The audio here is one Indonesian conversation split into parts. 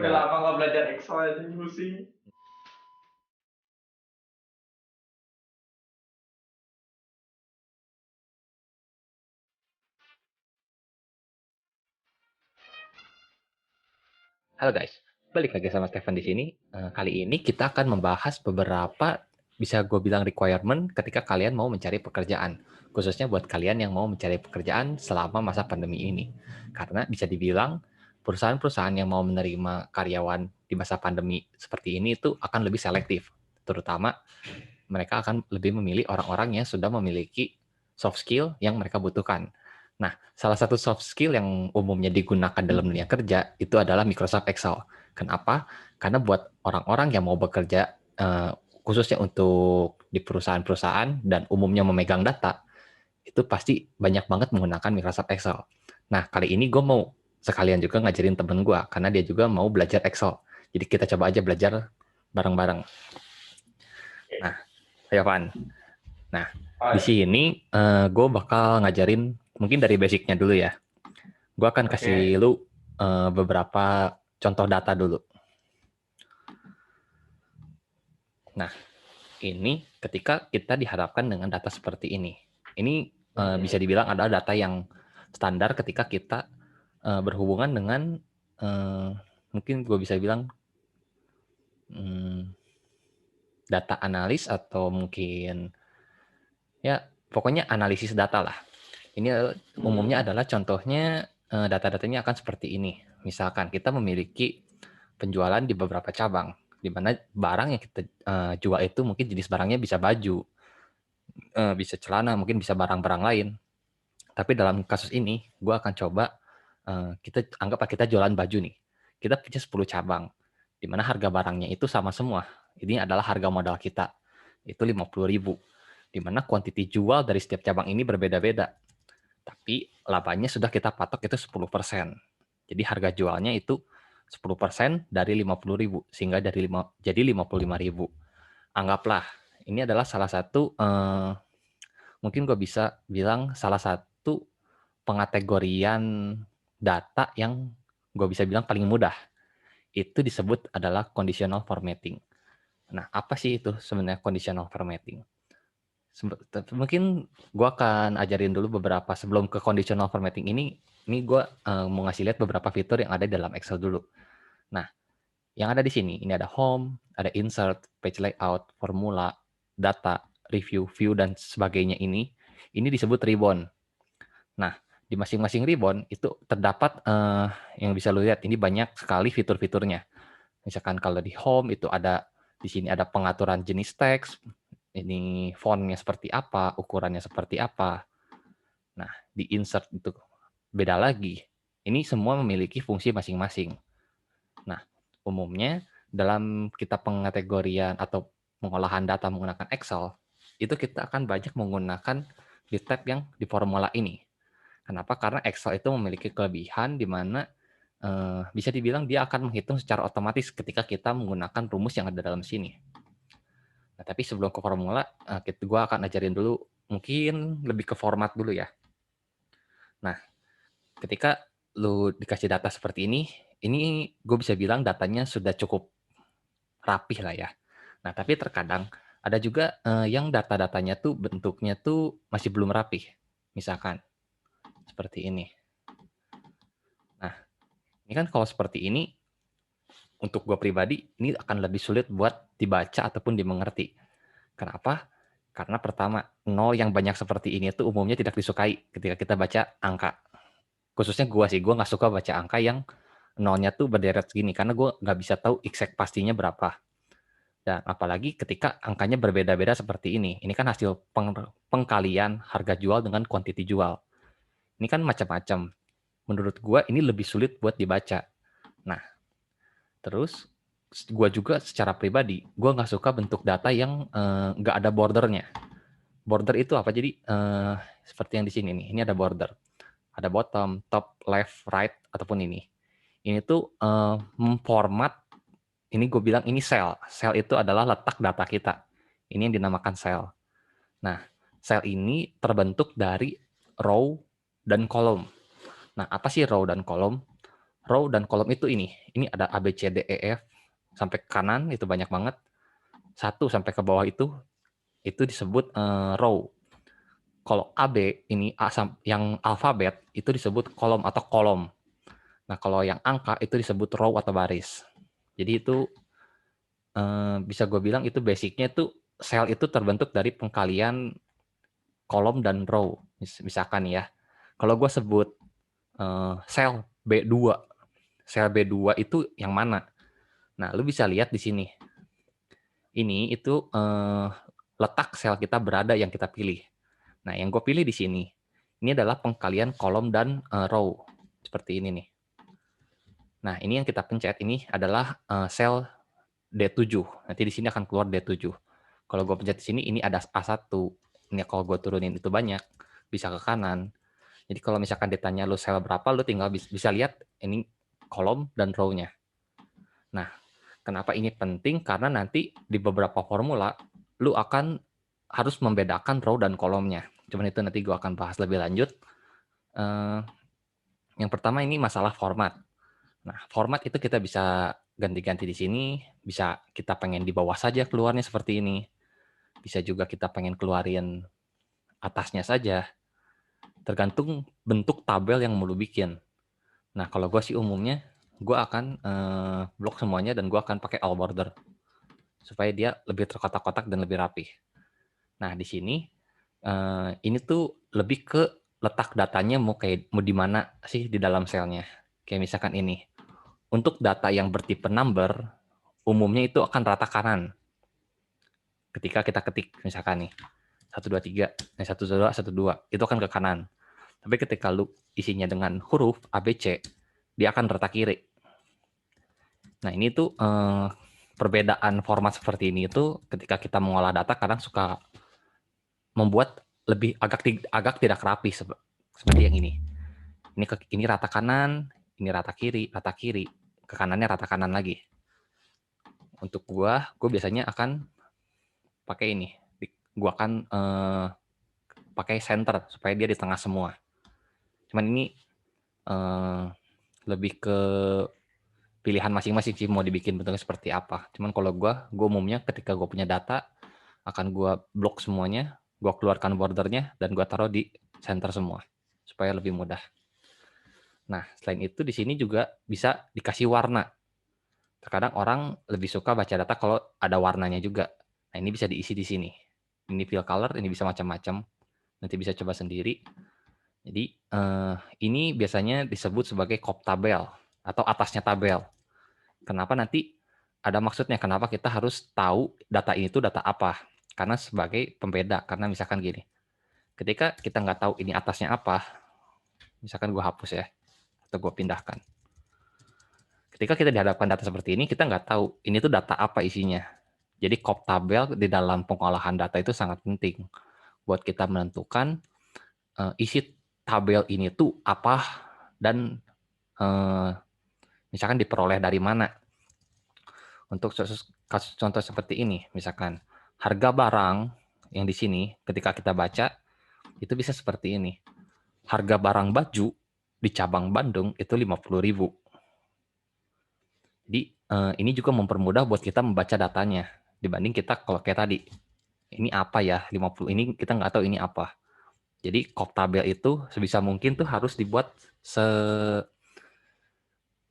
Udah Coba. lama nggak belajar Excel aja pusing. Halo guys, balik lagi sama Stefan di sini. Kali ini kita akan membahas beberapa bisa gue bilang requirement ketika kalian mau mencari pekerjaan. Khususnya buat kalian yang mau mencari pekerjaan selama masa pandemi ini. Karena bisa dibilang perusahaan-perusahaan yang mau menerima karyawan di masa pandemi seperti ini itu akan lebih selektif. Terutama mereka akan lebih memilih orang-orang yang sudah memiliki soft skill yang mereka butuhkan. Nah, salah satu soft skill yang umumnya digunakan dalam dunia kerja itu adalah Microsoft Excel. Kenapa? Karena buat orang-orang yang mau bekerja khususnya untuk di perusahaan-perusahaan dan umumnya memegang data, itu pasti banyak banget menggunakan Microsoft Excel. Nah, kali ini gue mau sekalian juga ngajarin temen gue, karena dia juga mau belajar Excel. Jadi kita coba aja belajar bareng-bareng. Nah, ayo Van. Nah, di Oh, sini gue bakal ngajarin mungkin dari basicnya dulu ya. Gue akan kasih oke. lu beberapa contoh data dulu. Nah, ini ketika kita dihadapkan dengan data seperti ini. Ini bisa dibilang adalah data yang standar ketika kita berhubungan dengan uh, mungkin gue bisa bilang um, data analis atau mungkin ya pokoknya analisis data lah. Ini umumnya adalah contohnya data-datanya akan seperti ini. Misalkan kita memiliki penjualan di beberapa cabang, di mana barang yang kita jual itu mungkin jenis barangnya bisa baju, bisa celana, mungkin bisa barang-barang lain. Tapi dalam kasus ini, gue akan coba kita anggap kita jualan baju nih. Kita punya 10 cabang, di mana harga barangnya itu sama semua. Ini adalah harga modal kita, itu 50.000. Di mana kuantiti jual dari setiap cabang ini berbeda-beda. Tapi labanya sudah kita patok itu 10%. Jadi harga jualnya itu 10% dari 50.000 sehingga jadi 55.000. Anggaplah ini adalah salah satu mungkin gue bisa bilang salah satu pengategorian data yang gue bisa bilang paling mudah. Itu disebut adalah conditional formatting. Nah, apa sih itu sebenarnya conditional formatting? Mungkin gue akan ajarin dulu beberapa sebelum ke conditional formatting ini gue mau ngasih lihat beberapa fitur yang ada dalam Excel dulu. Nah, yang ada di sini, ini ada home, ada insert, page layout, formula, data, review, view, dan sebagainya ini disebut ribbon. Nah, di masing-masing ribbon itu terdapat yang bisa lo lihat, ini banyak sekali fitur-fiturnya. Misalkan kalau di home itu ada, di sini ada pengaturan jenis teks, ini fontnya seperti apa, ukurannya seperti apa. Nah, di insert itu beda lagi. Ini semua memiliki fungsi masing-masing. Nah, umumnya dalam kita pengategorian atau pengolahan data menggunakan Excel, itu kita akan banyak menggunakan di tab yang di formula ini. Kenapa? Karena Excel itu memiliki kelebihan di mana bisa dibilang dia akan menghitung secara otomatis ketika kita menggunakan rumus yang ada dalam sini. Nah, tapi sebelum ke formula, gue akan ajarin dulu mungkin lebih ke format dulu ya. Nah, ketika lu dikasih data seperti ini gue bisa bilang datanya sudah cukup rapih lah ya. Nah, tapi terkadang ada juga yang data-datanya tuh bentuknya tuh masih belum rapih. Misalkan seperti ini. Nah, ini kan kalau seperti ini untuk gue pribadi ini akan lebih sulit buat dibaca ataupun dimengerti. Kenapa? Karena pertama, nol yang banyak seperti ini itu umumnya tidak disukai ketika kita baca angka. Khususnya gue nggak suka baca angka yang nolnya tuh berderet segini, karena gue nggak bisa tahu exact pastinya berapa. Dan apalagi ketika angkanya berbeda-beda seperti ini. Ini kan hasil pengkalian harga jual dengan kuantiti jual. Ini kan macam-macam. Menurut gue ini lebih sulit buat dibaca. Nah, terus gue juga secara pribadi, gue nggak suka bentuk data yang nggak ada bordernya. Border itu apa? Jadi seperti yang di sini nih. Ini ada border. Ada bottom, top, left, right, ataupun ini. Ini tuh memformat, ini gue bilang ini sel. Sel itu adalah letak data kita. Ini yang dinamakan sel. Nah, sel ini terbentuk dari row dan kolom. Nah, apa sih row dan kolom? row dan kolom itu ini ada A, B, C, D, E, F, sampai ke kanan itu banyak banget, 1 sampai ke bawah itu disebut row. Kalau AB ini yang alfabet itu disebut kolom atau kolom. Nah, kalau yang angka itu disebut row atau baris. Jadi itu bisa gue bilang itu basicnya tuh sel itu terbentuk dari pengkalian kolom dan row. Misalkan ya, kalau gue sebut sel B2, sel B2 itu yang mana? Nah, lu bisa lihat di sini. Ini itu letak sel kita berada yang kita pilih. Nah, yang gue pilih di sini, ini adalah pengkalian kolom dan row. Seperti ini nih. Nah, ini yang kita pencet ini adalah sel D7. Nanti di sini akan keluar D7. Kalau gue pencet di sini, ini ada A1. Ini kalau gue turunin itu banyak, bisa ke kanan. Jadi kalau misalkan ditanya lu sel berapa, lu tinggal bisa lihat ini kolom dan row-nya. Nah, kenapa ini penting? Karena nanti di beberapa formula, lu akan harus membedakan row dan kolomnya. Cuman itu nanti gue akan bahas lebih lanjut. Yang pertama ini masalah format. Nah, format itu kita bisa ganti-ganti di sini. Bisa kita pengen di bawah saja keluarnya seperti ini. Bisa juga kita pengen keluarin atasnya saja. Tergantung bentuk tabel yang mau lu bikin. Nah, kalau gue sih umumnya, gue akan blok semuanya dan gue akan pakai all border. Supaya dia lebih terkotak-kotak dan lebih rapi. Nah, di sini ini tuh lebih ke letak datanya mau di mana sih di dalam selnya. Kayak misalkan ini. Untuk data yang bertipe number, umumnya itu akan rata kanan. Ketika kita ketik misalkan nih 123, 122, 12, itu akan ke kanan. Tapi ketika lu isinya dengan huruf ABC, dia akan rata kiri. Nah, ini tuh perbedaan format seperti ini itu ketika kita mengolah data kadang suka membuat lebih agak tidak rapi seperti yang ini. Ini rata kanan, ini rata kiri, ke kanannya rata kanan lagi. Untuk gua biasanya akan pakai ini. Gua akan pakai center supaya dia di tengah semua. Cuman ini lebih ke pilihan masing-masing sih mau dibikin bentuknya seperti apa. Cuman kalau gue umumnya ketika gue punya data akan gue blok semuanya, gue keluarkan bordernya dan gue taruh di center semua supaya lebih mudah. Nah, selain itu di sini juga bisa dikasih warna. Terkadang orang lebih suka baca data kalau ada warnanya juga. Nah, ini bisa diisi di sini. Ini fill color, ini bisa macam-macam. Nanti bisa coba sendiri. Jadi ini biasanya disebut sebagai kop tabel atau atasnya tabel. Kenapa nanti ada maksudnya? Kenapa kita harus tahu data ini tuh data apa? Karena sebagai pembeda. Karena misalkan gini, ketika kita nggak tahu ini atasnya apa, misalkan gue hapus ya, atau gue pindahkan. Ketika kita dihadapkan data seperti ini, kita nggak tahu ini tuh data apa isinya. Jadi kop tabel di dalam pengolahan data itu sangat penting buat kita menentukan isi tabel ini tuh apa dan misalkan diperoleh dari mana. Untuk kasus contoh seperti ini, misalkan harga barang yang di sini ketika kita baca itu bisa seperti ini. Harga barang baju di cabang Bandung itu 50.000. Jadi ini juga mempermudah buat kita membaca datanya dibanding kita kalau kayak tadi. Ini apa ya 50 ini kita nggak tahu ini apa. Jadi kop tabel itu sebisa mungkin tuh harus dibuat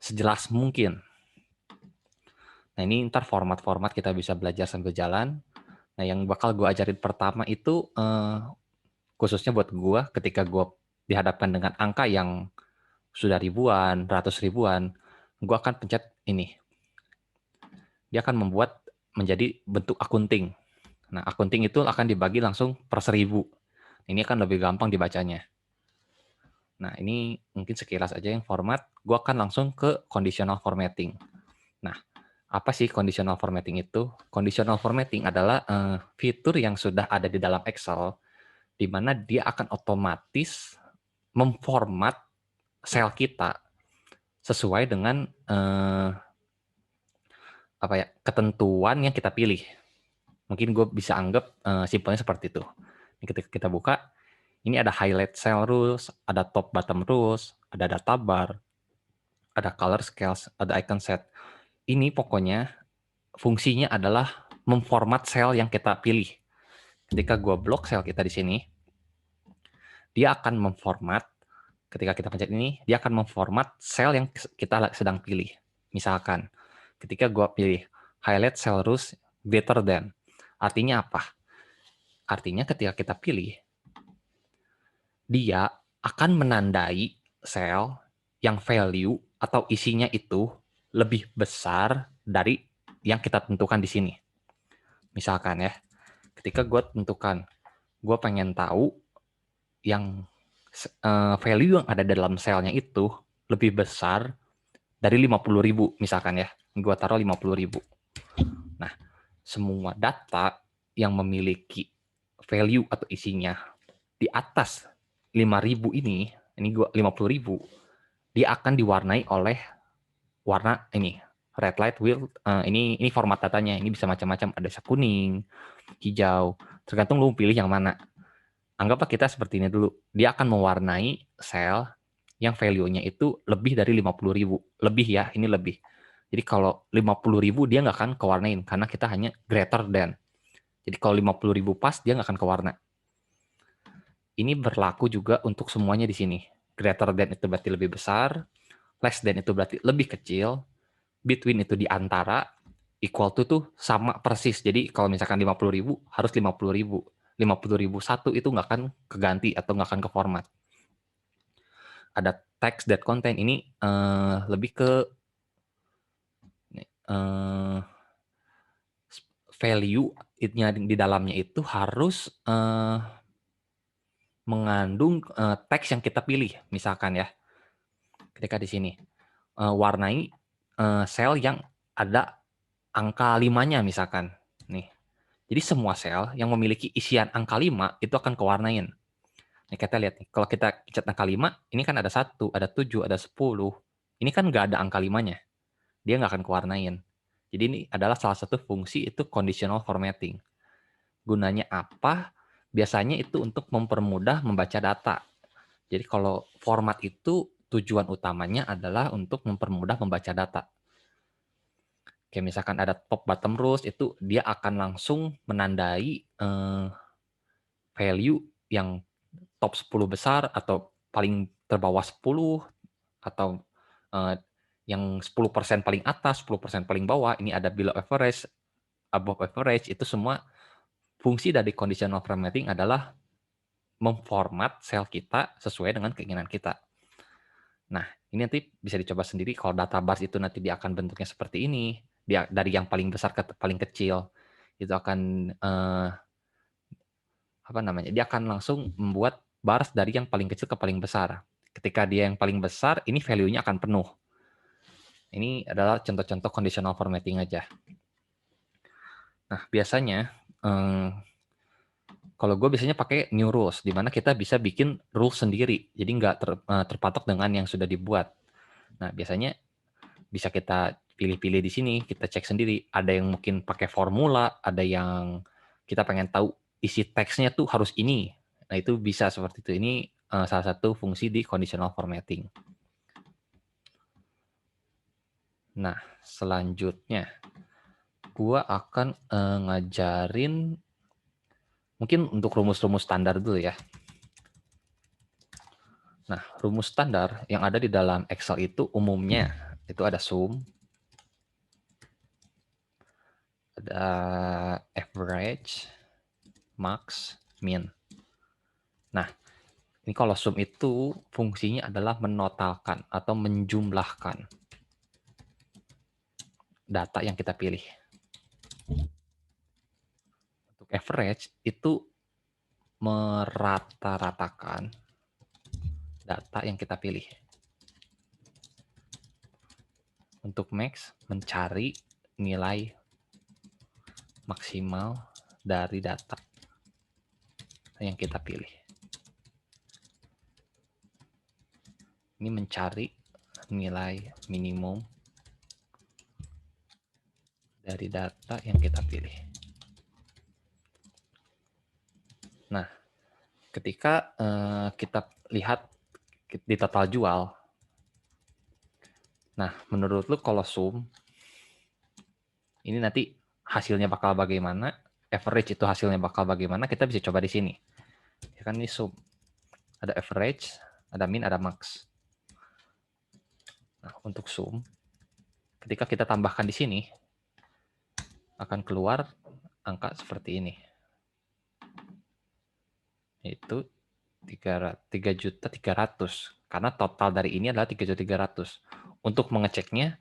sejelas mungkin. Nah ini ntar format-format kita bisa belajar sambil jalan. Nah yang bakal gue ajarin pertama itu khususnya buat gue ketika gue dihadapkan dengan angka yang sudah ribuan, ratus ribuan, gue akan pencet ini. Dia akan membuat menjadi bentuk akunting. Nah, akunting itu akan dibagi langsung per 1000. Ini akan lebih gampang dibacanya. Nah, ini mungkin sekilas aja yang format. Gue akan langsung ke conditional formatting. Nah, apa sih conditional formatting itu? Conditional formatting adalah fitur yang sudah ada di dalam Excel, di mana dia akan otomatis memformat sel kita sesuai dengan ketentuan yang kita pilih. Mungkin gue bisa anggap simpelnya seperti itu. Ini ketika kita buka, ini ada highlight cell rules, ada top bottom rules, ada data bar, ada color scales, ada icon set. Ini pokoknya fungsinya adalah memformat sel yang kita pilih. Ketika gua blok sel kita di sini, dia akan memformat, ketika kita pencet ini, dia akan memformat sel yang kita sedang pilih. Misalkan, ketika gua pilih highlight cell rows greater than, artinya apa? Artinya ketika kita pilih, dia akan menandai sel yang value atau isinya itu lebih besar dari yang kita tentukan di sini. Misalkan ya, ketika gue tentukan, gue pengen tahu yang value yang ada dalam selnya itu lebih besar dari 50.000 misalkan ya. Gue taruh 50.000. Nah, semua data yang memiliki value atau isinya di atas 5.000 ini gua 50.000, dia akan diwarnai oleh warna ini, red light wheel. Ini format datanya, ini bisa macam-macam, ada kuning, hijau, tergantung lu pilih yang mana. Anggaplah kita seperti ini dulu, dia akan mewarnai sel yang value-nya itu lebih dari 50.000, lebih ya, ini lebih. Jadi kalau 50.000 dia nggak akan kewarnain, karena kita hanya greater than. Jadi kalau 50.000 pas, dia nggak akan kewarna. Ini berlaku juga untuk semuanya di sini. Greater than itu berarti lebih besar, less than itu berarti lebih kecil, between itu di antara, equal to tuh sama persis. Jadi kalau misalkan 50.000 harus 50.000. 50.000 satu itu nggak akan keganti atau nggak akan ke format. Ada text that contain, ini lebih ke value-nya di dalamnya itu harus mengandung teks yang kita pilih. Misalkan ya, ketika di sini warnai sel yang ada angka 5-nya misalkan. Nih. Jadi semua sel yang memiliki isian angka 5 itu akan kewarnain. Nih kita lihat nih, kalau kita pencet angka 5, ini kan ada 1, ada 7, ada 10. Ini kan nggak ada angka 5-nya. Dia nggak akan kewarnain. Jadi ini adalah salah satu fungsi itu conditional formatting. Gunanya apa? Biasanya itu untuk mempermudah membaca data. Jadi kalau format itu tujuan utamanya adalah untuk mempermudah membaca data. Kayak misalkan ada top bottom rows, itu dia akan langsung menandai value yang top 10 besar atau paling terbawah 10 atau yang 10% paling atas, 10% paling bawah, ini ada below average, above average, itu semua fungsi dari conditional formatting adalah memformat sel kita sesuai dengan keinginan kita. Nah, ini nanti bisa dicoba sendiri kalau data bars itu nanti dia akan bentuknya seperti ini. Dia dari yang paling besar ke paling kecil. Itu akan apa namanya? Dia akan langsung membuat bars dari yang paling kecil ke paling besar. Ketika dia yang paling besar, ini value-nya akan penuh. Ini adalah contoh-contoh conditional formatting aja. Nah, biasanya kalau gue biasanya pakai new rules, di mana kita bisa bikin rules sendiri. Jadi nggak terpatok dengan yang sudah dibuat. Nah, biasanya bisa kita pilih-pilih di sini, kita cek sendiri. Ada yang mungkin pakai formula, ada yang kita pengen tahu isi teksnya tuh harus ini. Nah, itu bisa seperti itu. Ini salah satu fungsi di conditional formatting. Nah, selanjutnya gua akan ngajarin mungkin untuk rumus-rumus standar dulu ya. Nah, rumus standar yang ada di dalam Excel itu umumnya itu ada sum, ada average, max, min. Nah, ini kalau sum itu fungsinya adalah menotalkan atau menjumlahkan data yang kita pilih. Untuk average itu merata-ratakan data yang kita pilih. Untuk max, mencari nilai maksimal dari data yang kita pilih. Ini mencari nilai minimum dari data yang kita pilih. Nah, ketika kita lihat di total jual, Nah, menurut lu kalau sum, ini nanti hasilnya bakal bagaimana, average itu hasilnya bakal bagaimana, kita bisa coba di sini. Ya kan ini sum. Ada average, ada min, ada max. Nah, untuk sum, ketika kita tambahkan di sini, akan keluar angka seperti ini. Yaitu 3.300.000. Karena total dari ini adalah 3.300.000. Untuk mengeceknya,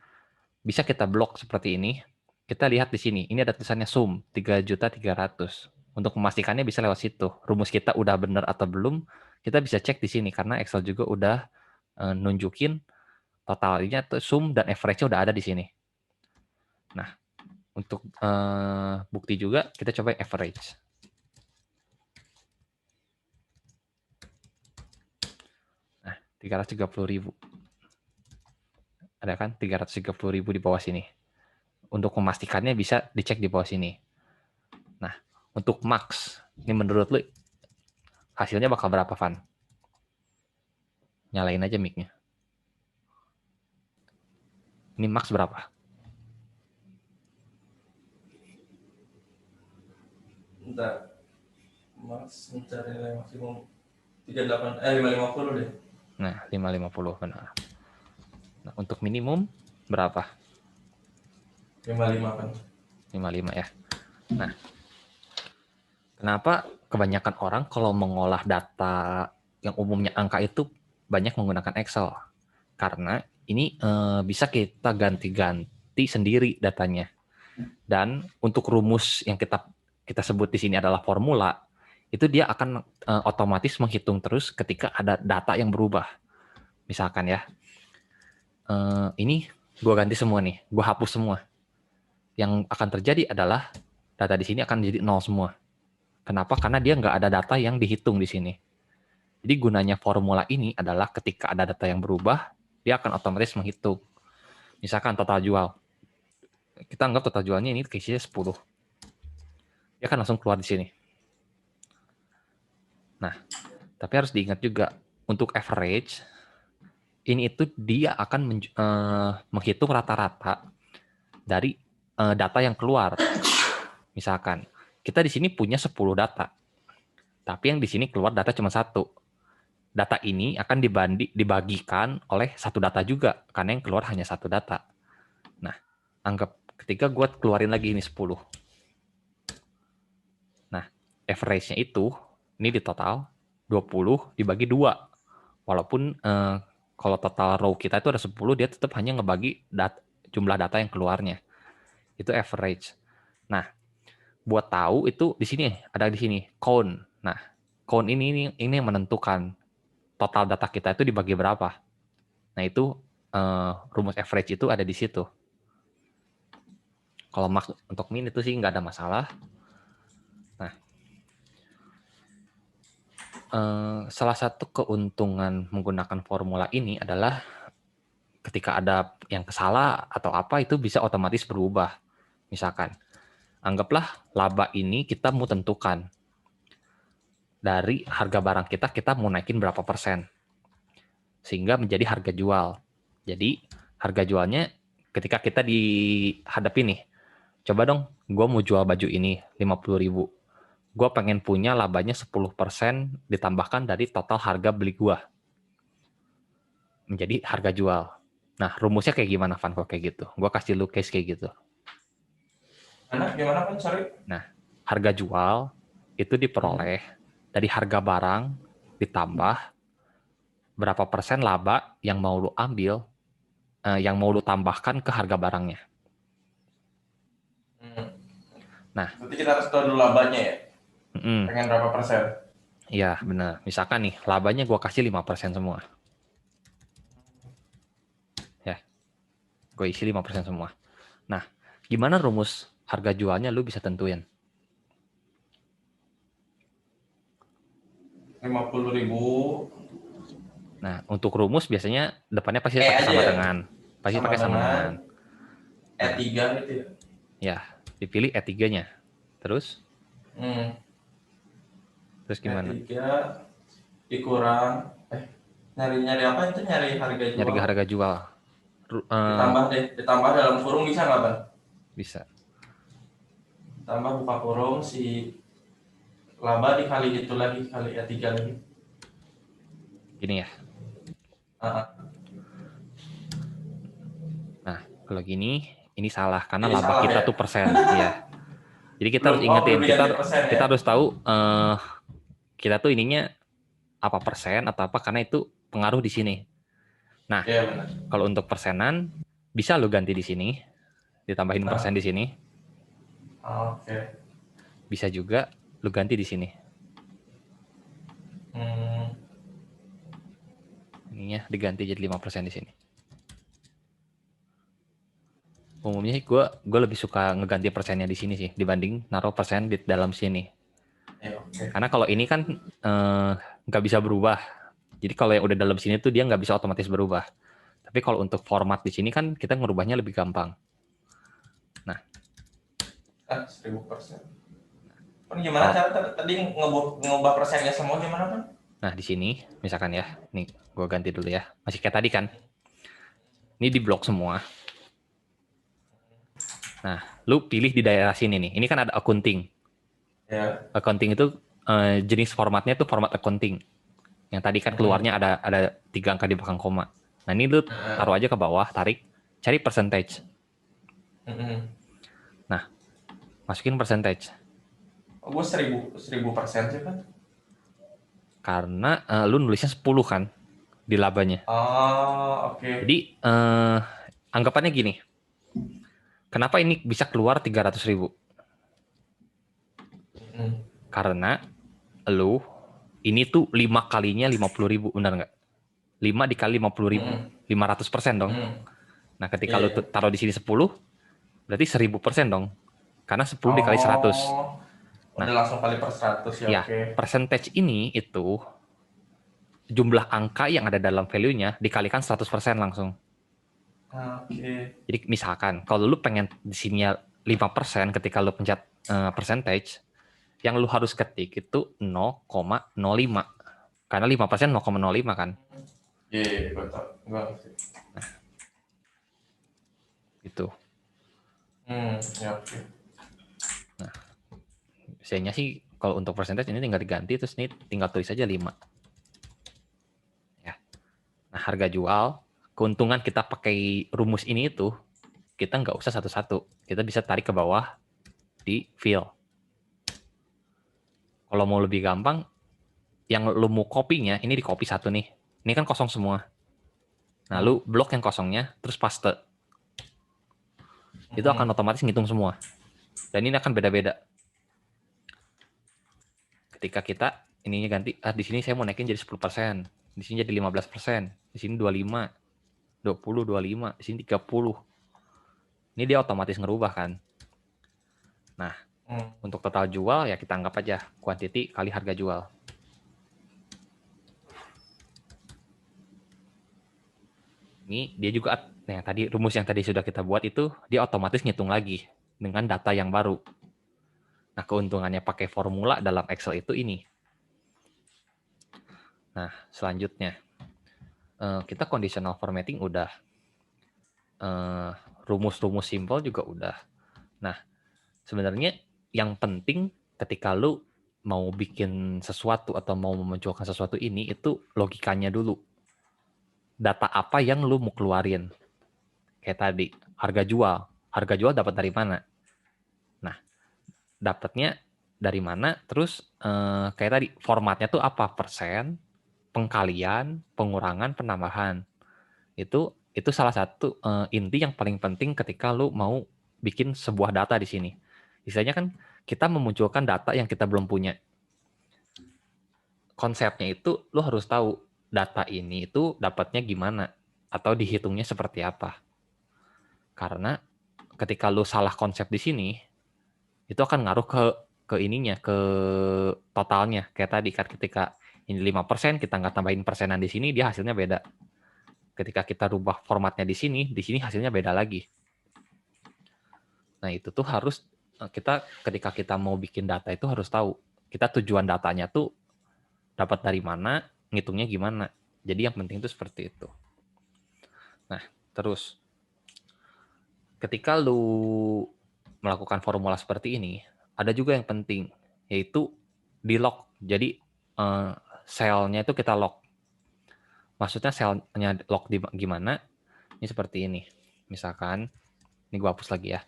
bisa kita blok seperti ini. Kita lihat di sini, ini ada tulisannya sum 3.300.000. Untuk memastikannya bisa lewat situ. Rumus kita udah benar atau belum, kita bisa cek di sini karena Excel juga udah nunjukin totalnya tuh sum dan average-nya udah ada di sini. Nah, untuk bukti juga kita coba average. Nah, 330.000. Ada kan 330.000 di bawah sini. Untuk memastikannya bisa dicek di bawah sini. Nah, untuk max, ini menurut lu hasilnya bakal berapa, Van? Nyalain aja mic-nya. Ini max berapa? Bentar. Max mencari nilai maksimum 550 deh. Nah, 550 benar. Nah, untuk minimum berapa? 55 kan. 55 ya. Nah, kenapa kebanyakan orang kalau mengolah data yang umumnya angka itu banyak menggunakan Excel? Karena ini bisa kita ganti-ganti sendiri datanya. Dan untuk rumus yang kita sebut di sini adalah formula, itu dia akan otomatis menghitung terus ketika ada data yang berubah. Misalkan ya, ini gue ganti semua nih, gue hapus semua. Yang akan terjadi adalah data di sini akan jadi nol semua. Kenapa? Karena dia nggak ada data yang dihitung di sini. Jadi gunanya formula ini adalah ketika ada data yang berubah, dia akan otomatis menghitung. Misalkan total jual. Kita anggap total jualnya ini keisinya 10. Dia akan langsung keluar di sini. Nah, tapi harus diingat juga, untuk average, ini itu dia akan menghitung rata-rata dari data yang keluar. Misalkan, kita di sini punya 10 data, tapi yang di sini keluar data cuma satu. Data ini akan dibagikan oleh satu data juga, karena yang keluar hanya satu data. Nah, anggap ketika gue keluarin lagi ini 10. Nah, average-nya itu, ini di total, 20 dibagi 2. Walaupun kalau total row kita itu ada 10, dia tetap hanya ngebagi jumlah data yang keluarnya. Itu average. Nah, buat tahu itu di sini ada di sini count. Nah, count ini yang menentukan total data kita itu dibagi berapa. Nah, itu rumus average itu ada di situ. Kalau max untuk min itu sih nggak ada masalah. Nah, salah satu keuntungan menggunakan formula ini adalah ketika ada yang salah atau apa itu bisa otomatis berubah. Misalkan, anggaplah laba ini kita mau tentukan dari harga barang kita mau naikin berapa persen. Sehingga menjadi harga jual. Jadi, harga jualnya ketika kita dihadapi nih, coba dong, gue mau jual baju ini 50.000. Gue pengen punya labanya 10% ditambahkan dari total harga beli gue. Menjadi harga jual. Nah, rumusnya kayak gimana, Van, kok kayak gitu? Gue kasih lu case kayak gitu. Gimana kan, sorry? Nah, harga jual itu diperoleh dari harga barang ditambah berapa persen laba yang mau lu ambil, yang mau lu tambahkan ke harga barangnya. Nah, berarti kita harus tahu dulu labanya ya? Pengen berapa persen? Iya, benar. Misalkan nih, labanya gue kasih 5% semua. Ya, gue isi 5% semua. Nah, gimana rumus harga jualnya lu bisa tentuin? 50.000. Nah, untuk rumus biasanya depannya pasti pakai aja sama ya? dengan. Pasti Sama pakai sama dengan dengan. Nah, E3 gitu ya? ya, dipilih E3-nya. Terus gimana? E3 dikurang nyari apa itu, nyari harga Nyari jual. harga jual. Ditambah dalam kurung bisa nggak, Bang? Bisa. Tambah buka kurung si laba dikali itu lagi, kali ya 3 lagi. Gini ya. Nah, kalau gini, ini salah karena Jadi laba salah kita ya? tuh persen, ya. Jadi kita harus Belum ingetin, diganti persen kita ya? harus tahu kita tuh ininya apa persen atau apa karena itu pengaruh di sini. Nah, Iya benar. kalau untuk persenan bisa lo ganti di sini, ditambahin persen di sini. Oke. Bisa juga lo ganti di sini. Ininya diganti jadi 5% di sini. Umumnya gue lebih suka ngeganti persennya di sini sih dibanding naruh persen di dalam sini. Ya, oke. Karena kalau ini kan nggak bisa berubah. Jadi kalau yang udah dalam sini tuh dia nggak bisa otomatis berubah. Tapi kalau untuk format di sini kan kita ngerubahnya lebih gampang. Nah, 1000%. Kan gimana cara tadi ngubah persennya semua gimana, Bang? Nah, di sini misalkan ya, nih gue ganti dulu ya. Masih kayak tadi kan. Ini di blok semua. Nah, lu pilih di daerah sini nih. Ini kan ada accounting. Ya. Accounting itu jenis formatnya tuh format accounting. Yang tadi kan keluarnya ada 3 angka di belakang koma. Nah, ini lu taruh aja ke bawah, tarik, cari percentage. Nah, masukin percentage. Gue 1000% sih, kan? Karena lu nulisnya 10 kan di labanya. Oh, oke. Jadi anggapannya gini. Kenapa ini bisa keluar 300.000? Karena lu ini tuh 5 kalinya 50.000, benar nggak? 5 dikali 50.000, 500% dong. Nah, ketika lu taruh di sini 10, berarti 1000% dong. Karena 10 dikali 100. Nah, udah langsung kali per 100 ya, oke. Percentage ini itu jumlah angka yang ada dalam value-nya dikalikan 100% langsung. Oke. Jadi misalkan kalau lu pengen di sini 5% ketika lu pencet percentage, yang lu harus ketik itu 0,05. Karena 5% 0,05 kan. Iya, gue tau. Gue ngerti. Nah, itu. Ya, oke. Nah, biasanya sih kalau untuk percentage ini tinggal diganti, terus ini tinggal tulis aja 5. Ya. Nah, harga jual, keuntungan kita pakai rumus ini itu, kita nggak usah satu-satu. Kita bisa tarik ke bawah di fill. Kalau mau lebih gampang, yang lu mau kopinya, ini di copy satu nih. Ini kan kosong semua. Nah, lu blok yang kosongnya, terus paste. Itu akan otomatis ngitung semua. Dan ini akan beda-beda. Ketika kita ininya ganti, di sini saya mau naikin jadi 10%. Di sini jadi 15%. Di sini 25. 20, 25. Di sini 30. Ini dia otomatis ngerubah kan. Nah, untuk total jual ya kita anggap aja quantity kali harga jual. Ini dia juga, nah tadi rumus yang tadi sudah kita buat itu dia otomatis ngitung lagi dengan data yang baru. Nah, keuntungannya pakai formula dalam Excel itu ini. Nah, selanjutnya kita conditional formatting udah, rumus-rumus simple juga udah. Nah, sebenarnya yang penting ketika lu mau bikin sesuatu atau mau memunculkan sesuatu ini itu logikanya dulu. Data apa yang lu mau keluarin? Kayak tadi, harga jual. Harga jual dapat dari mana? Nah, dapatnya dari mana? Terus kayak tadi, formatnya tuh apa? Persen, pengkalian, pengurangan, penambahan. Itu salah satu inti yang paling penting ketika lu mau bikin sebuah data di sini. Istilahnya kan kita memunculkan data yang kita belum punya. Konsepnya itu lu harus tahu data ini itu dapatnya gimana atau dihitungnya seperti apa. Karena ketika lu salah konsep di sini, itu akan ngaruh ke ininya, ke totalnya. Kayak tadi kan ketika ini 5%, kita nggak tambahin persenan di sini, dia hasilnya beda. Ketika kita rubah formatnya di sini hasilnya beda lagi. Nah, itu tuh harus kita ketika kita mau bikin data itu harus tahu kita tujuan datanya tuh dapat dari mana, ngitungnya gimana. Jadi yang penting itu seperti itu. Nah, terus ketika lu melakukan formula seperti ini, ada juga yang penting, yaitu di lock. Jadi selnya itu kita lock. Maksudnya selnya lock di gimana? Ini seperti ini. Misalkan, ini gue hapus lagi ya.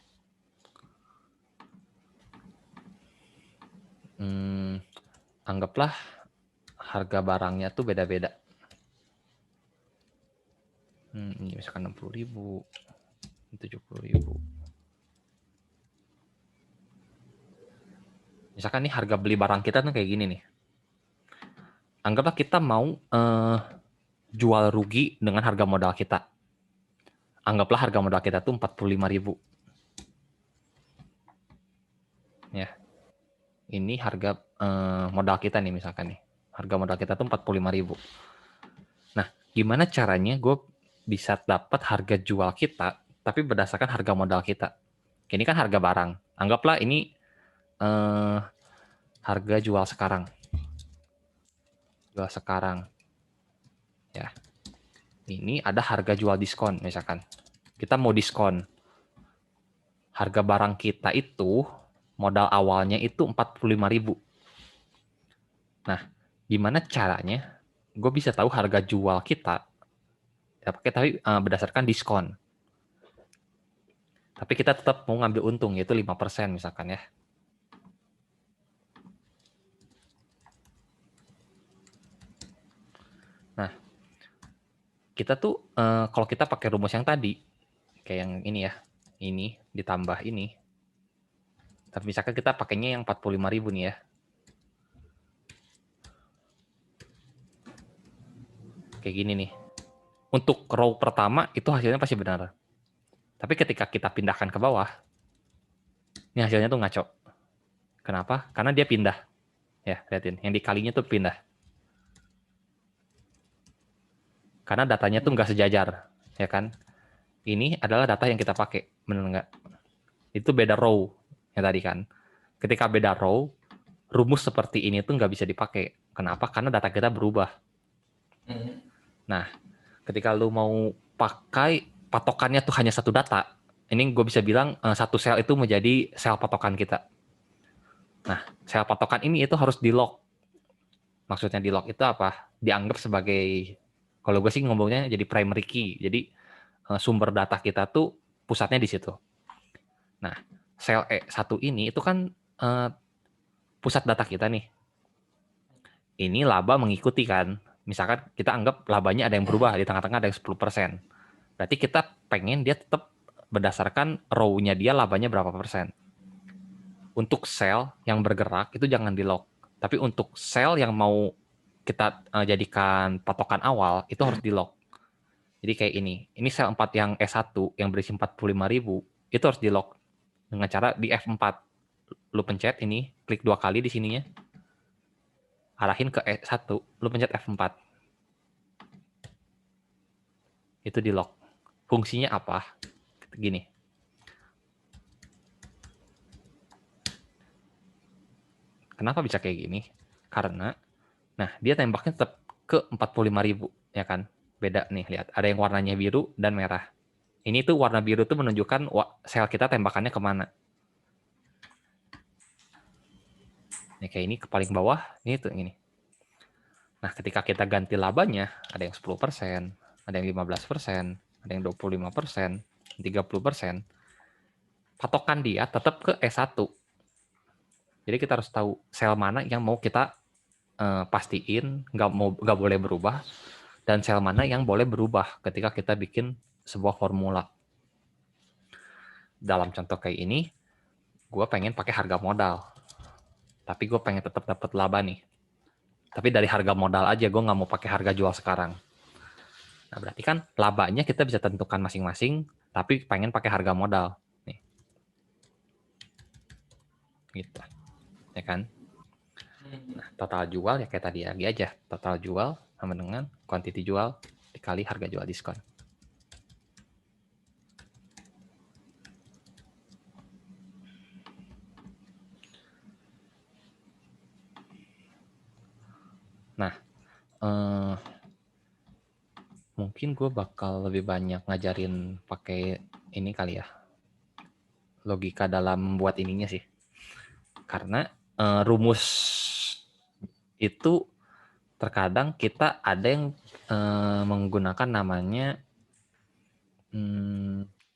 Anggaplah harga barangnya tuh beda-beda. Ini misalkan 60.000, 70.000. Misalkan nih harga beli barang kita tuh kayak gini nih. Anggaplah kita mau jual rugi dengan harga modal kita. Anggaplah harga modal kita tuh 45.000. Ya. Ini harga modal kita nih misalkan nih. Harga modal kita tuh 45.000. Nah, gimana caranya gue bisa dapat harga jual kita tapi berdasarkan harga modal kita? Ini kan harga barang. Anggaplah ini harga jual sekarang. Jual sekarang. Ya. Ini ada harga jual diskon misalkan. Kita mau diskon. Harga barang kita itu modal awalnya itu 45.000. Nah, gimana caranya gue bisa tahu harga jual kita? Ya, tapi berdasarkan diskon. Tapi kita tetap mau ngambil untung, yaitu 5% misalkan ya. Nah, kita tuh kalau kita pakai rumus yang tadi, kayak yang ini ya, ini ditambah ini. Tapi misalkan kita pakainya yang 45.000 nih ya. Kayak gini nih. Untuk row pertama itu hasilnya pasti benar. Tapi ketika kita pindahkan ke bawah, ini hasilnya tuh ngaco. Kenapa? Karena dia pindah. Ya, liatin. Yang dikalinya tuh pindah. Karena datanya tuh nggak sejajar. Ya kan? Ini adalah data yang kita pakai. Benar nggak? Itu beda row. Yang tadi kan. Ketika beda row, rumus seperti ini tuh nggak bisa dipakai. Kenapa? Karena data kita berubah. Nah, ketika lu mau pakai patokannya tuh hanya satu data, ini gue bisa bilang satu sel itu menjadi sel patokan kita. Nah, sel patokan ini itu harus di-lock. Maksudnya di-lock itu apa? Dianggap sebagai, kalau gue sih ngomongnya jadi primary key. Jadi sumber data kita tuh pusatnya di situ. Nah, sel E1 ini itu kan pusat data kita nih. Ini laba mengikuti kan. Misalkan kita anggap labanya ada yang berubah, di tengah-tengah ada yang 10%. Berarti kita pengen dia tetap berdasarkan row-nya dia labanya berapa persen. Untuk sel yang bergerak itu jangan di-lock. Tapi untuk sel yang mau kita jadikan patokan awal itu harus di-lock. Jadi kayak ini. Ini sel 4 yang E1 yang berisi 45.000 itu harus di-lock dengan cara di F4. Lu pencet ini, klik 2 kali di sininya. Arahin ke E1, lu pencet F4. Itu di-lock. Fungsinya apa? Gini. Kenapa bisa kayak gini? Karena, nah dia tembaknya tetap ke 45.000, ya kan? Beda nih, lihat. Ada yang warnanya biru dan merah. Ini tuh warna biru tuh menunjukkan sel kita tembakannya kemana. Ini kayak ini ke paling bawah, ini tuh ini. Nah, ketika kita ganti labanya, ada yang 10%, ada yang 15%, ada yang 25%, 30%. Patokan dia tetap ke E1. Jadi kita harus tahu sel mana yang mau kita pastiin nggak boleh berubah, dan sel mana yang boleh berubah ketika kita bikin sebuah formula. Dalam contoh kayak ini, gue pengen pakai harga modal, tapi gue pengen tetap dapat laba nih. Tapi dari harga modal aja, gue nggak mau pakai harga jual sekarang. Nah, berarti kan labanya kita bisa tentukan masing-masing, tapi pengen pakai harga modal. Nih. Gitu. Ya kan? Nah, total jual ya kayak tadi lagi aja. Total jual sama dengan quantity jual dikali harga jual diskon. Nah, mungkin gue bakal lebih banyak ngajarin pakai ini kali ya. logika dalam membuat ininya sih. Karena rumus itu terkadang kita ada yang menggunakan namanya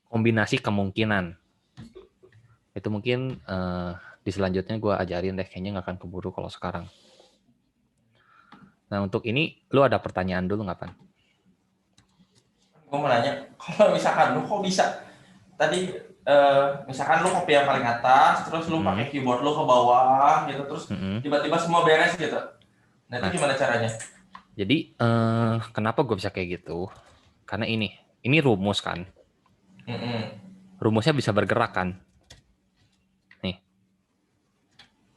kombinasi kemungkinan. Itu mungkin di selanjutnya gue ajarin deh, kayaknya nggak akan keburu kalau sekarang. Nah untuk ini, lu ada pertanyaan dulu nggak, Pan? Gue mau nanya, kalau misalkan lu kok bisa tadi misalkan lu copy yang paling atas, terus lu pakai keyboard lu ke bawah gitu, terus tiba-tiba semua beres gitu. Nah itu gimana caranya? Jadi kenapa gue bisa kayak gitu? Karena ini rumus kan. Rumusnya bisa bergerak kan. Nih.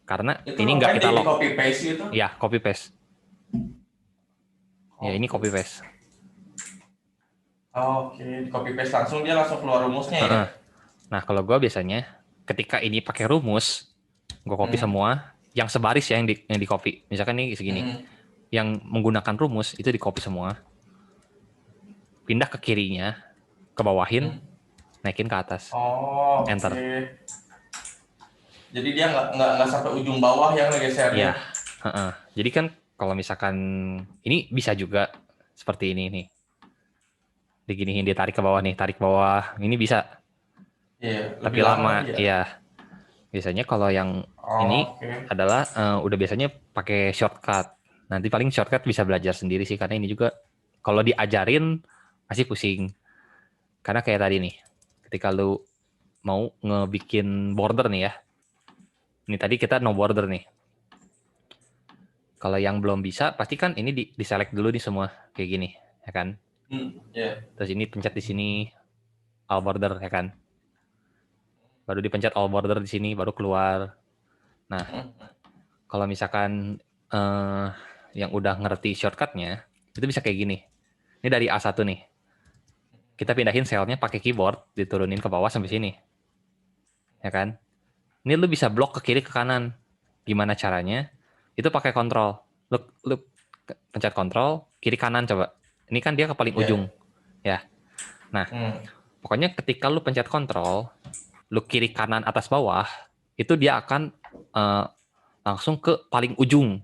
Karena itu ini nggak kita lock. Copy paste gitu? Ya, copy paste. Ya ini copy paste. Oke, di copy paste langsung dia langsung keluar rumusnya ya. Nah, kalau gue biasanya ketika ini pakai rumus, gue copy semua, yang sebaris ya yang di copy. Misalkan nih segini. Yang menggunakan rumus itu di copy semua. Pindah ke kirinya, ke bawahin, naikin ke atas. Enter. Jadi dia nggak sampai ujung bawah yang ngegesernya. Iya. Jadi kan kalau misalkan ini bisa juga seperti ini nih. Diginiin, dia tarik ke bawah nih, tarik ke bawah. Ini bisa. Iya, Tapi lama. Iya. Biasanya kalau yang ini adalah udah biasanya pakai shortcut. Nanti paling shortcut bisa belajar sendiri sih, karena ini juga kalau diajarin masih pusing. Karena kayak tadi nih, ketika lu mau ngebikin border nih ya. Ini tadi kita no border nih. Kalau yang belum bisa, pasti kan ini di select dulu nih semua kayak gini, ya kan? Terus ini pencet di sini all border, ya kan? Baru dipencet all border di sini, baru keluar. Nah, kalau misalkan yang udah ngerti shortcutnya, itu bisa kayak gini. Ini dari A1 nih. Kita pindahin selnya pakai keyboard, diturunin ke bawah sampai sini. Ya kan? Ini lu bisa blok ke kiri ke kanan. Gimana caranya? Itu pakai kontrol. Lu pencet kontrol, kiri kanan coba. Ini kan dia ke paling ujung. Ya. Nah, pokoknya ketika lu pencet kontrol, lu kiri kanan atas bawah, itu dia akan langsung ke paling ujung.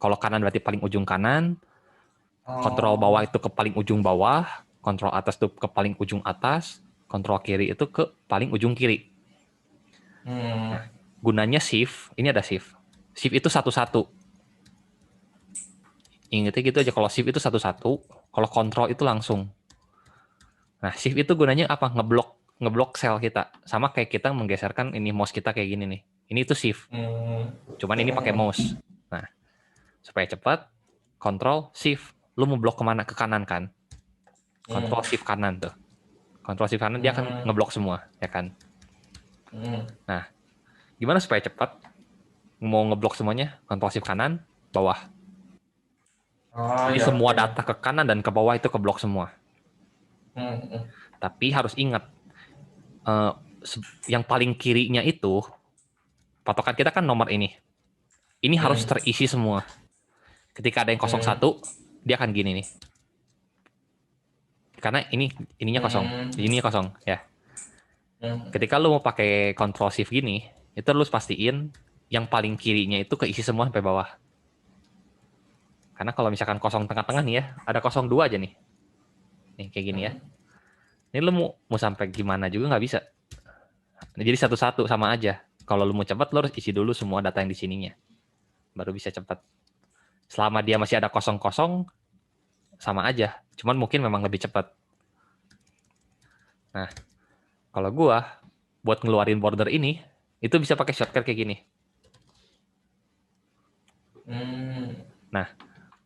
Kalau kanan berarti paling ujung kanan, kontrol bawah itu ke paling ujung bawah, kontrol atas itu ke paling ujung atas, kontrol kiri itu ke paling ujung kiri. Nah, gunanya shift, ini ada shift. Shift itu satu-satu. Ingatnya gitu aja, kalau shift itu satu-satu, kalau kontrol itu langsung. Nah, shift itu gunanya apa? Ngeblok sel kita. Sama kayak kita menggeserkan ini mouse kita kayak gini nih. Ini itu shift. Cuman ini pakai mouse. Nah, supaya cepat, kontrol shift. Lu mau blok kemana? Ke kanan kan? Kontrol shift kanan tuh. Kontrol shift kanan dia akan ngeblok semua, ya kan? Nah, gimana supaya cepat? Mau ngeblok semuanya, kontrol shift kanan, bawah. Jadi semua data ke kanan dan ke bawah itu keblok semua. Tapi harus ingat, yang paling kirinya itu, patokan kita kan nomor ini. Ini harus terisi semua. Ketika ada yang 01, dia akan gini nih. Karena ininya kosong, ininya kosong, ya. Ketika lu mau pakai control shift gini, itu lu pastiin yang paling kirinya itu keisi semua sampai bawah. Karena kalau misalkan kosong tengah-tengah nih ya, ada 02 aja nih. Nih kayak gini ya. Ini lu mau sampai gimana juga nggak bisa. Jadi satu-satu sama aja. Kalau lu mau cepat, lu harus isi dulu semua data yang di sininya. Baru bisa cepat. Selama dia masih ada kosong-kosong, sama aja. Cuman mungkin memang lebih cepat. Nah, kalau gua buat ngeluarin border ini, itu bisa pakai shortcut kayak gini. Nah,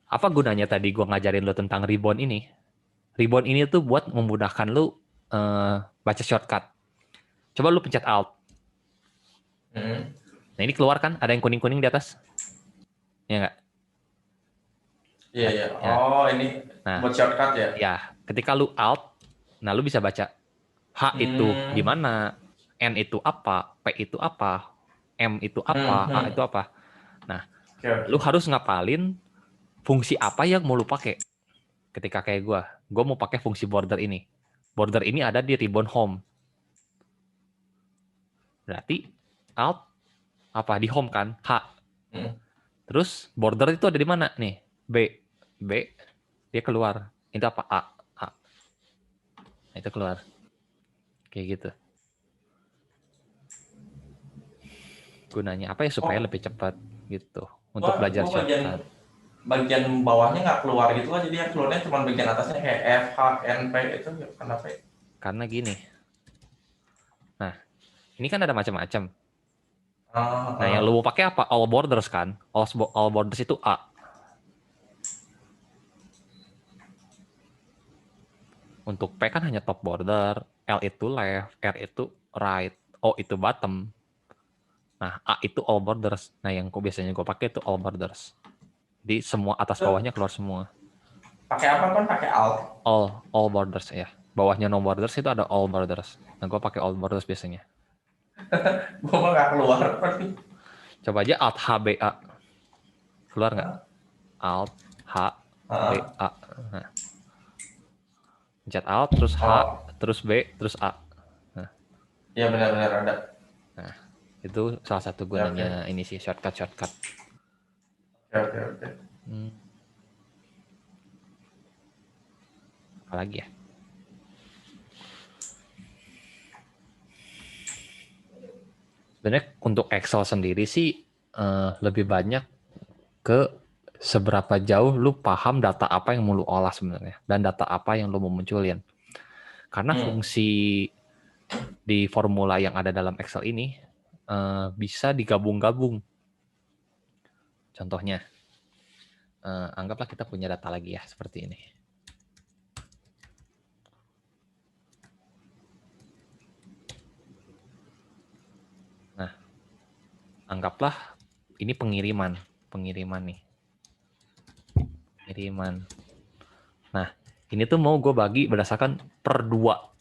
apa gunanya tadi gua ngajarin lu tentang ribbon ini? Ribbon ini tuh buat memudahkan lu baca shortcut. Coba lu pencet Alt. Nah, ini keluar kan? Ada yang kuning-kuning di atas? Ya nggak? Iya. Oh, ini buat shortcut ya? Ya, ketika lu Alt, nah lu bisa baca H itu gimana, N itu apa, P itu apa, M itu apa, A itu apa. Nah, lu harus ngapalin fungsi apa yang mau lu pakai. Ketika kayak gue mau pakai fungsi border ini. Border ini ada di ribbon home. Berarti alt apa di home kan? H. Hmm. Terus border itu ada di mana nih? B. B dia keluar. Itu apa? A. A. Nah, itu keluar. Kayak gitu. Gunanya apa ya supaya Oh, lebih cepat gitu. Untuk gua belajar gua bagian shortcut. bagian bawahnya nggak keluar gitu kan, jadi yang keluarnya cuma bagian atasnya kayak F, H, N, P itu kenapa ya? Karena gini. Nah, ini kan ada macam-macam. Ah, Nah, yang lu mau pakai apa? All borders kan? All borders itu A. Untuk P kan hanya top border, L itu left, R itu right, O itu bottom. Nah, A itu all borders. Nah, yang biasanya gue pakai itu all borders. Di semua atas itu bawahnya keluar semua. pakai apa kan? Pakai Alt. All borders ya. Bawahnya no borders itu ada all borders. Nah, gue pakai all borders biasanya. Gua mah nggak keluar. Coba aja Alt H B A. Keluar nggak? Ah, Alt H B ah. A. Nah, pencet Alt terus H Oh, terus B terus A. Nah, iya benar-benar ada. nah, itu salah satu Ya, gunanya oke. ini sih shortcut. Oke, oke, oke. Hmm, apalagi ya? Sebenarnya untuk Excel sendiri sih lebih banyak ke seberapa jauh lu paham data apa yang mau lu olah sebenarnya dan data apa yang lu mau munculin. Karena Hmm. fungsi di formula yang ada dalam Excel ini bisa digabung-gabung. Contohnya, anggaplah kita punya data lagi ya seperti ini. Nah, anggaplah ini pengiriman nih, pengiriman. Nah, ini tuh mau gue bagi berdasarkan per 2.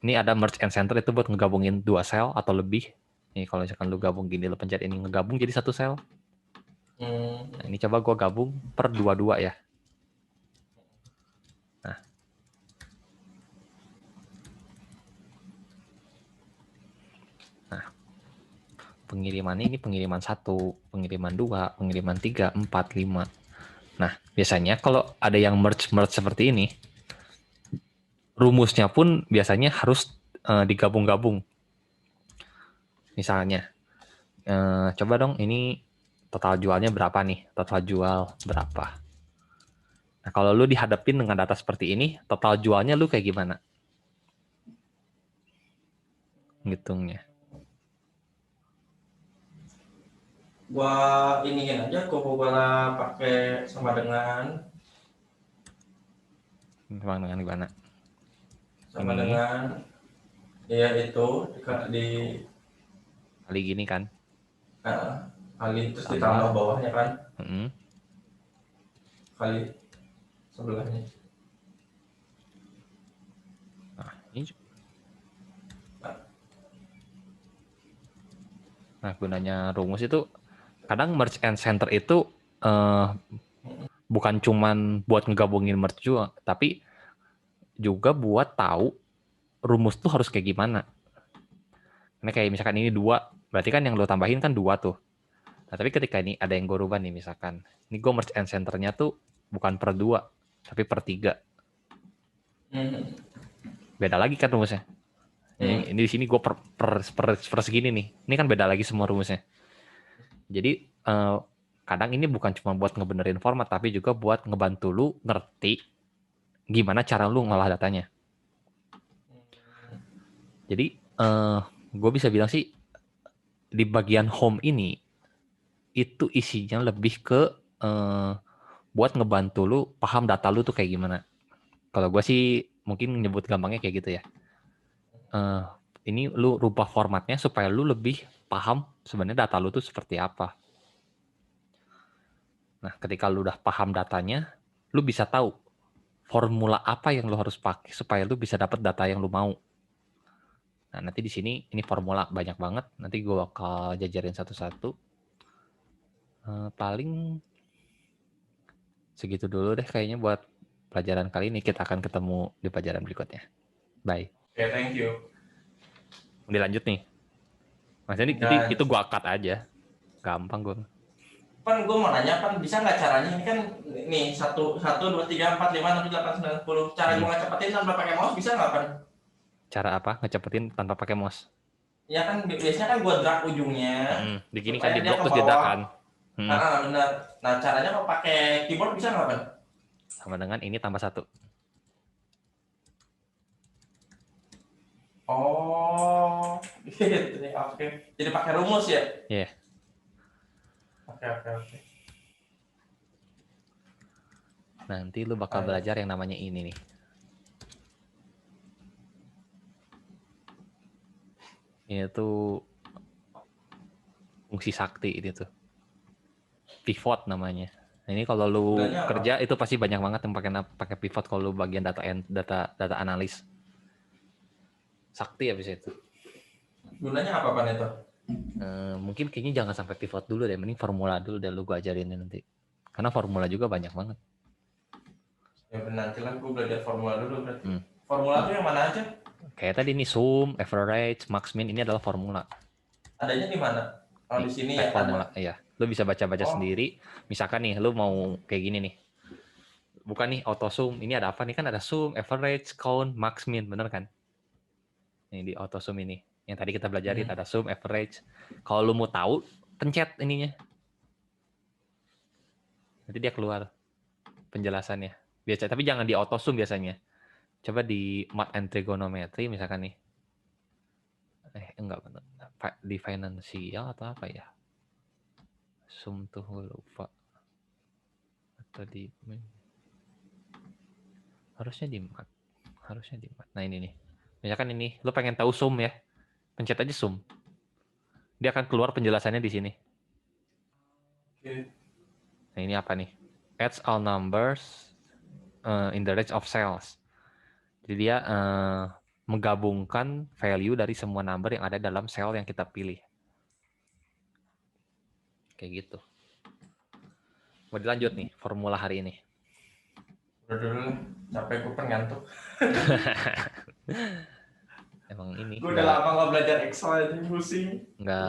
Ini ada merge and center itu buat ngegabungin 2 sel atau lebih. Nih kalau misalkan lu gabung gini, lu pencet ini ngegabung jadi 1 sel. Hmm. Nah, ini coba gue gabung per 2 ya. Nah, nah, pengiriman ini pengiriman 1, pengiriman 2, pengiriman 3, 4, 5. Nah, biasanya kalau ada yang merge seperti ini, rumusnya pun biasanya harus digabung-gabung. Misalnya, coba dong ini total jualnya berapa nih? Total jual berapa? Nah, kalau lu dihadapin dengan data seperti ini, total jualnya lu kayak gimana? Ngitungnya. Gua iniin aja Coca-Cola pakai sama dengan Memang dengan gimana? sama Ini dengan ya itu di kali gini kan, kali terus tambah. ditambah bawahnya kan, Hmm, kali sebelahnya. nah, ini, Nah, nah, gunanya rumus itu kadang merge and center itu eh, bukan cuman buat ngegabungin merge juga, tapi juga buat tahu rumus tuh harus kayak gimana. Karena kayak misalkan ini 2, berarti kan yang lo tambahin kan 2 tuh. Nah, tapi ketika ini ada yang gue rubah nih, misalkan ini gue merge and centernya tuh bukan per 2, tapi per 3. hmm, Beda lagi kan rumusnya. Ini di sini gue per segini nih. Ini kan beda lagi semua rumusnya. Jadi kadang ini bukan cuma buat ngebenerin format, tapi juga buat ngebantu lu ngerti gimana cara lu ngolah datanya. Jadi gue bisa bilang sih di bagian home ini itu isinya lebih ke buat ngebantu lu paham data lu tuh kayak gimana. Kalau gue sih mungkin nyebut gampangnya kayak gitu ya. Eh, ini lu rubah formatnya supaya lu lebih paham sebenarnya data lu tuh seperti apa. Nah, ketika lu udah paham datanya, lu bisa tahu formula apa yang lu harus pakai supaya lu bisa dapat data yang lu mau. Nah, nanti di sini ini formula banyak banget. Nanti gue bakal jajarin satu-satu. Paling segitu dulu deh kayaknya buat pelajaran kali ini. Kita akan ketemu di pelajaran berikutnya. Bye. oke, thank you. Dilanjut nih. Maksudnya Dan itu gua cut aja. Gampang gua. Pan gue mau nanya, Pan bisa nggak caranya ini kan nih 1 2 3 4 5 6 7 8 9 10 cara gue ngecepetin tanpa pakai mouse bisa nggak, Pan? Cara apa? Ngecepetin tanpa pakai mouse. Ya kan biasanya kan gue drag ujungnya Di gini kan supaya di dia blok ke terus jeda bawah. kan. Benar. Nah caranya kalau pakai keyboard bisa nggak, Pan? Sama dengan ini tambah 1. Oh, gitu nih. Oke. Jadi pakai rumus ya? Iya. Oke. Nanti lu bakal belajar yang namanya ini nih. Ini tuh fungsi sakti ini tuh. Pivot namanya. Nah, ini kalau lu Gunanya apa? kerja itu pasti banyak banget yang pakai pivot kalau lu bagian data analis. Sakti habis itu. Gunanya apa, Pan itu? Mungkin kayaknya jangan sampai pivot dulu deh, mending formula dulu deh lu gua ajarin nanti. Karena formula juga banyak banget. Ya nanti lah gue belajar formula dulu berarti. Formula tuh yang mana aja? Kayak tadi nih sum, average, max min ini adalah formula. Adanya di mana? Oh, di sini ya formula, ada. iya. Lu bisa baca-baca sendiri. Misalkan nih, lu mau kayak gini nih. Bukan nih auto sum. Ini ada apa nih? Kan ada sum, average, count, max min, bener kan? Ini di auto sum ini. Yang tadi kita belajarin ada sum, average. Kalau lu mau tahu, pencet ininya. Nanti dia keluar penjelasannya. Biasa, tapi jangan di auto sum biasanya. Coba di math and trigonometry misalkan nih. Enggak benar. Di finansial atau apa ya? Sum tuh lupa. Atau di harusnya di math. Nah ini nih. Misalkan ini, lu pengen tahu sum ya. Pencet aja sum. Dia akan keluar penjelasannya di sini. Nah ini apa nih? Adds all numbers in the range of cells. Jadi dia menggabungkan value dari semua number yang ada dalam cell yang kita pilih. Kayak gitu. Mau dilanjut nih formula hari ini. Udah dulu lah, capek gue pengen ngantuk. Emang ini. Gue udah lama gak belajar Excel aja, pusing. Nggak.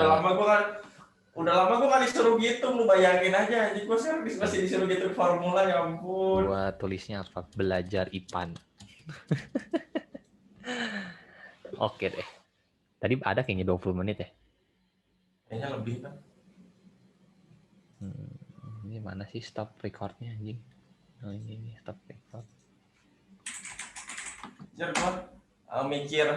Udah lama gue kan disuruh gitu, lu bayangin aja. Jadi gue sekarang masih disuruh gitu formula, ya ampun. Gua tulisnya apa? Belajar IPAN. Oke deh. Tadi ada kayaknya 20 menit ya. Kayaknya lebih kan. Ini mana sih stop recordnya anjing? Oh ini stop record. Jadi gue mikir